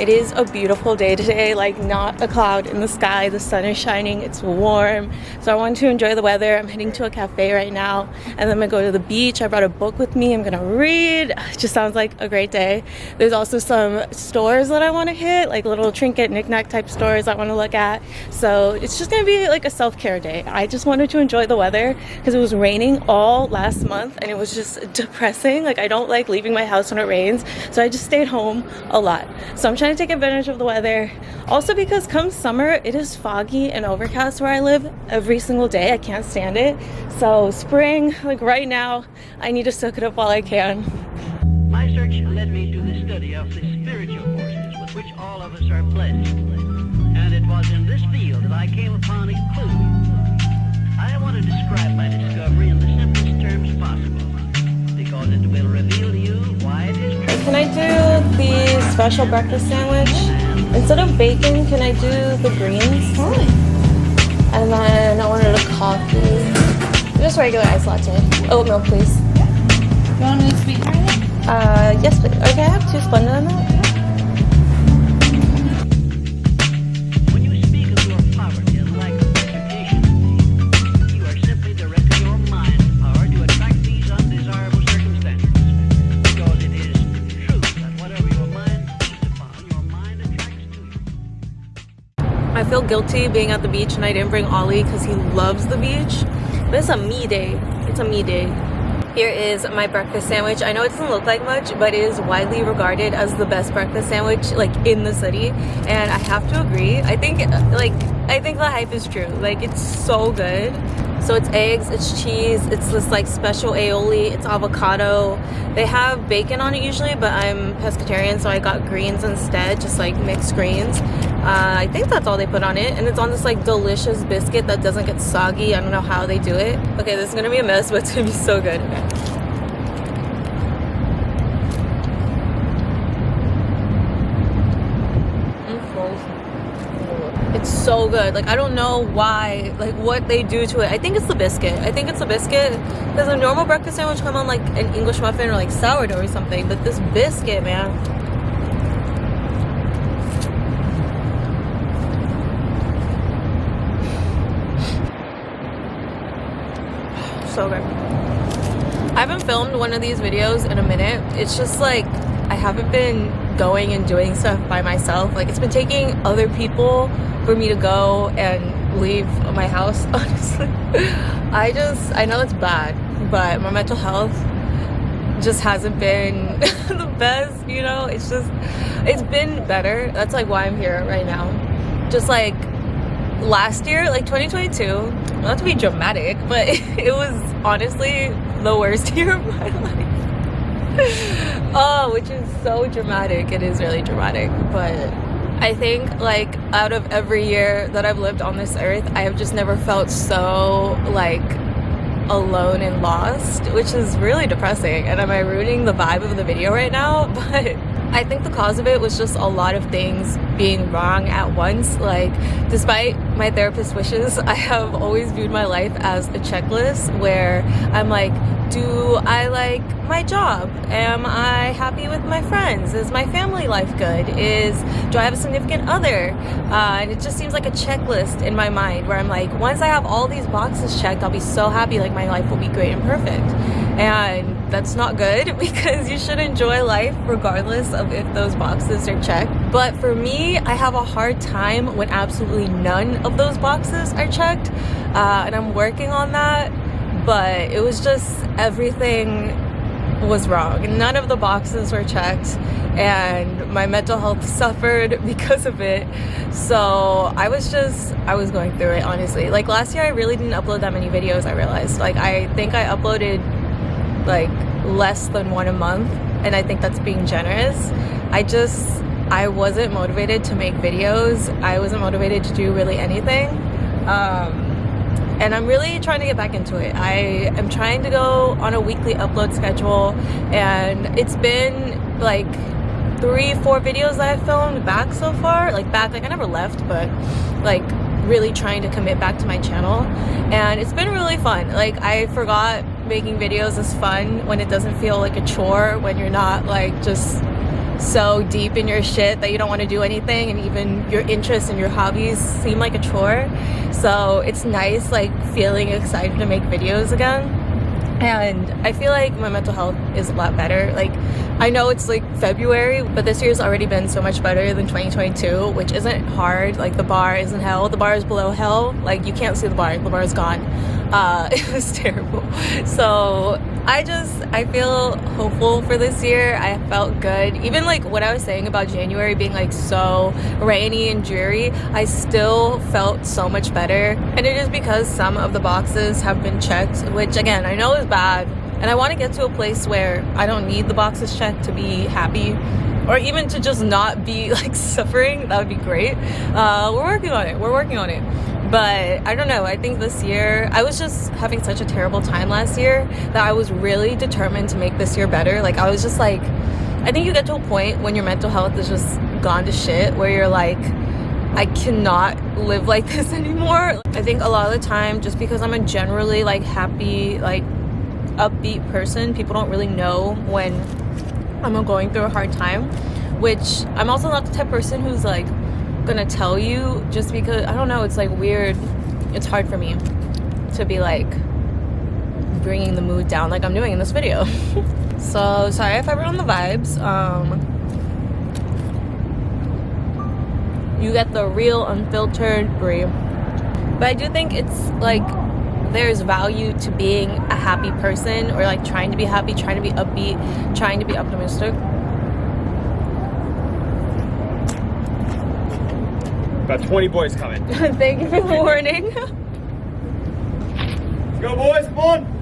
It is a beautiful day today, like not a cloud in the sky. The sun is shining, it's warm. So I want to enjoy the weather. I'm heading to a cafe right now and then I'm gonna go to the beach. I brought a book with me, I'm gonna read. It just sounds like a great day. There's also some stores that I want to hit, like little trinket knickknack type stores I want to look at. So it's just gonna be like a self-care day. I just wanted to enjoy the weather because it was raining all last month and it was just depressing. Like I don't like leaving my house when it rains, so I just stayed home a lot. So I'm trying to take advantage of the weather. Also because come summer, it is foggy and overcast where I live every single day. I can't stand it. So spring, like right now, I need to soak it up while I can. My search led me to the study of the spiritual forces with which all of us are blessed. And it was in this field that I came upon a clue. I want to describe my discovery in the simplest terms possible, because it will reveal to you why it is true. Can I do the special breakfast sandwich? Instead of bacon, can I do the greens? And then I wanted a coffee. Just regular iced latte. Oat milk, please. You want any sweetener in it? Yes, please. Okay, I have 2 Splenda in that. When you speak of your poverty and lack of education, you are simply directing your mind power to attract these undesirable circumstances. Because it is true that whatever your mind seizes upon, your mind attracts to you. I feel guilty being at the beach and I didn't bring Ollie because he loves the beach. But it's a me day. It's a me day. Here is my breakfast sandwich. I know it doesn't look like much, but it is widely regarded as the best breakfast sandwich like in the city. And I have to agree. I think the hype is true. Like it's so good. So it's eggs, it's cheese, it's this like special aioli, it's avocado. They have bacon on it usually, but I'm pescatarian, so I got greens instead, just like mixed greens. I think that's all they put on it, and it's on this like delicious biscuit that doesn't get soggy. I don't know how they do it. Okay, this is gonna be a mess, but it's gonna be so good. Okay. It's so good. Like I don't know why, like what they do to it. I think it's the biscuit. Because a normal breakfast sandwich come on like an English muffin or like sourdough or something, but this biscuit, man. So good. I haven't filmed one of these videos in a minute. It's just like I haven't been going and doing stuff by myself. Like it's been taking other people for me to go and leave my house, honestly. I know it's bad, but my mental health just hasn't been the best, you know? It's been better. That's like why I'm here right now. Just like last year, like 2022, not to be dramatic, but it was honestly the worst year of my life. Oh, which is so dramatic. It is really dramatic, but I think like out of every year that I've lived on this earth, I have just never felt so like alone and lost, which is really depressing. And am I ruining the vibe of the video right now? But I think the cause of it was just a lot of things being wrong at once. Like despite my therapist's wishes, I have always viewed my life as a checklist where I'm like, do I like my job? Am I happy with my friends? Is my family life good? Do I have a significant other? And it just seems like a checklist in my mind where I'm like, once I have all these boxes checked, I'll be so happy, like my life will be great and perfect. And that's not good because you should enjoy life regardless of if those boxes are checked. But for me, I have a hard time when absolutely none of those boxes are checked. And I'm working on that. But it was just everything was wrong. None of the boxes were checked and my mental health suffered because of it. So I was going through it, honestly. Like last year I really didn't upload that many videos, I realized. Like I think I uploaded like less than 1 a month, and I think that's being generous. I wasn't motivated to make videos. I wasn't motivated to do really anything. And I'm really trying to get back into it. I am trying to go on a weekly upload schedule, and it's been like 3-4 videos that I've filmed back so far. Like I never left, but like really trying to commit back to my channel, and it's been really fun. Like I forgot making videos is fun when it doesn't feel like a chore, when you're not like just so deep in your shit that you don't want to do anything, and even your interests and your hobbies seem like a chore. So it's nice like feeling excited to make videos again. And I feel like my mental health is a lot better. Like, I know it's like February, but this year's already been so much better than 2022, which isn't hard. Like, the bar isn't hell. The bar is below hell. Like, you can't see the bar. The bar is gone. It was terrible. So I feel hopeful for this year. I felt good. Even like what I was saying about January being like so rainy and dreary, I still felt so much better. And it is because some of the boxes have been checked, which again, I know is bad. And I want to get to a place where I don't need the boxes checked to be happy, or even to just not be like suffering. That would be great. We're working on it. But I don't know, I think this year, I was just having such a terrible time last year that I was really determined to make this year better. Like, I was just like, I think you get to a point when your mental health is just gone to shit, where you're like, I cannot live like this anymore. I think a lot of the time, just because I'm a generally like happy, like upbeat person, people don't really know when I'm going through a hard time, which I'm also not the type of person who's like gonna tell you, just because, I don't know, it's like weird. It's hard for me to be like bringing the mood down like I'm doing in this video. So sorry if I ruined the vibes. You get the real unfiltered Brie, but I do think it's like there's value to being a happy person, or like trying to be happy, trying to be upbeat, trying to be optimistic. About 20 boys coming. Thank you for the warning. Go boys, come on!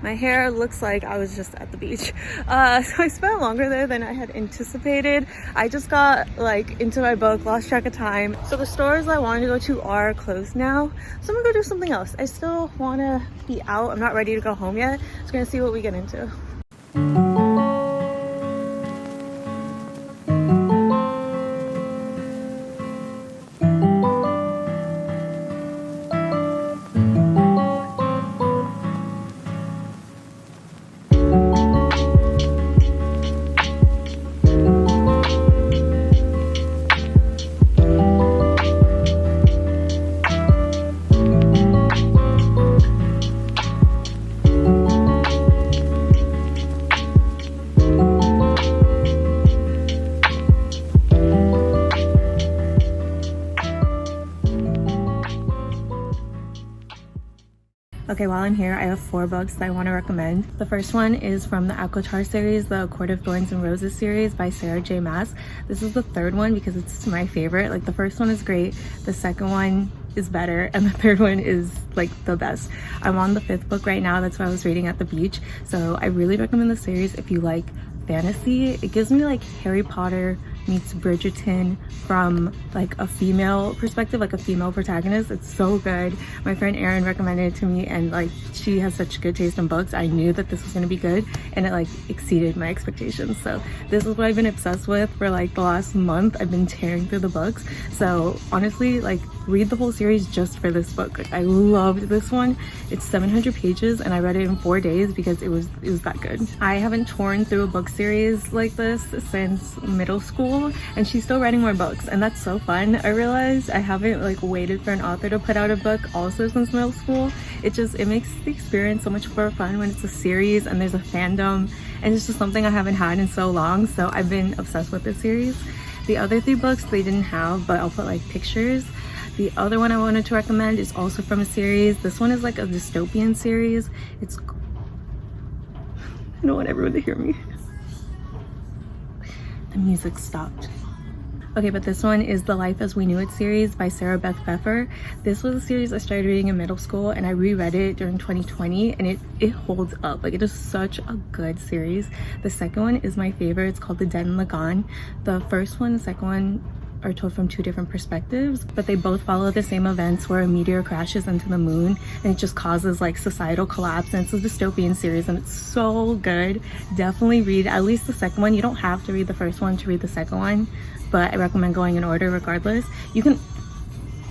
My hair looks like I was just at the beach. So I spent longer there than I had anticipated. I just got like into my book, lost track of time. So the stores I wanted to go to are closed now. So I'm gonna go do something else. I still wanna be out. I'm not ready to go home yet. Just gonna see what we get into. Okay, while I'm here, I have 4 books that I want to recommend. The first one is from the ACOTAR series, the Court of Thorns and Roses series by Sarah J. Maas. This is the 3rd one because it's my favorite. Like, the first one is great, the second one is better, and the 3rd one is like the best. I'm on the 5th book right now. That's what I was reading at the beach. So I really recommend the series if you like fantasy. It gives me like Harry Potter meets Bridgerton from like a female perspective, like a female protagonist. It's so good. My friend Erin recommended it to me, and like she has such good taste in books. I knew that this was going to be good, and it like exceeded my expectations. So this is what I've been obsessed with for like the last month. I've been tearing through the books. So honestly, like, read the whole series just for this book. Like, I loved this one. It's 700 pages and I read it in 4 days because it was that good. I haven't torn through a book series like this since middle school, and she's still writing more books, and that's so fun. I realized I haven't like waited for an author to put out a book also since middle school. It makes the experience so much more fun when it's a series and there's a fandom, and it's just something I haven't had in so long. So I've been obsessed with this series. The other 3 books they didn't have, but I'll put like pictures. The other one I wanted to recommend is also from a series. This one is like a dystopian series. I don't want everyone to hear me. The music stopped. Okay, but this one is the Life as We Knew It series by Susan Beth Prefer. This was a series I started reading in middle school, and I reread it during 2020, and it holds up. Like, it is such a good series. The second one is my favorite. It's called The Dead and the Gone. The first one and the second one are told from two different perspectives, but they both follow the same events where a meteor crashes into the moon and it just causes like societal collapse. And it's a dystopian series and it's so good. Definitely read at least the second one. You don't have to read the first one to read the second one, but I recommend going in order regardless.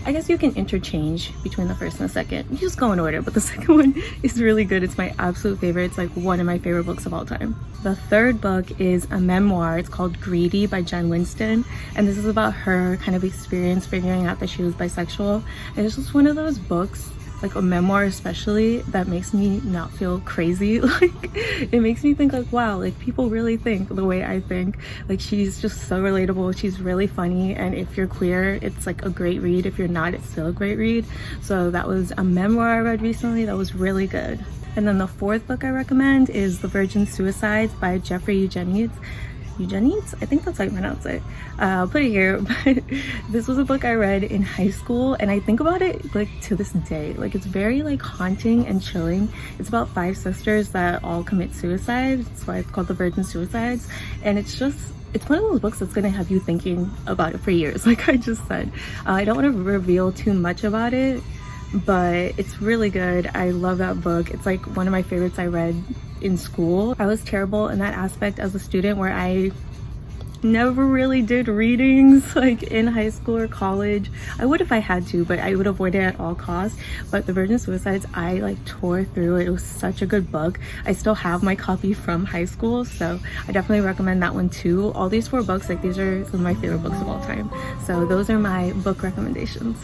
I guess you can interchange between the first and the second. You just go in order, but the second one is really good. It's my absolute favorite. It's like one of my favorite books of all time. The third book is a memoir. It's called Greedy by Jen Winston. And this is about her kind of experience figuring out that she was bisexual. And it's just one of those books, like a memoir especially, that makes me not feel crazy. Like, it makes me think like, wow, like people really think the way I think. Like, she's just so relatable. She's really funny, and if you're queer, it's like a great read. If you're not, it's still a great read. So that was a memoir I read recently that was really good. And then the fourth book I recommend is The Virgin Suicides by Jeffrey Eugenides. Eugenides? I think that's how you pronounce it. I'll put it here. But this was a book I read in high school, and I think about it like to this day. Like, it's very like haunting and chilling. It's about 5 sisters that all commit suicide. That's why it's called The Virgin Suicides. And it's one of those books that's gonna have you thinking about it for years, like I just said. I don't want to reveal too much about it, but it's really good. I love that book. It's like one of my favorites I read in school. I was terrible in that aspect as a student where I never really did readings like in high school or college. I would if I had to, but I would avoid it at all costs. But The Virgin Suicides, I like tore through it. It was such a good book. I still have my copy from high school, so I definitely recommend that one too. All these 4 books, like, these are some of my favorite books of all time. So those are my book recommendations.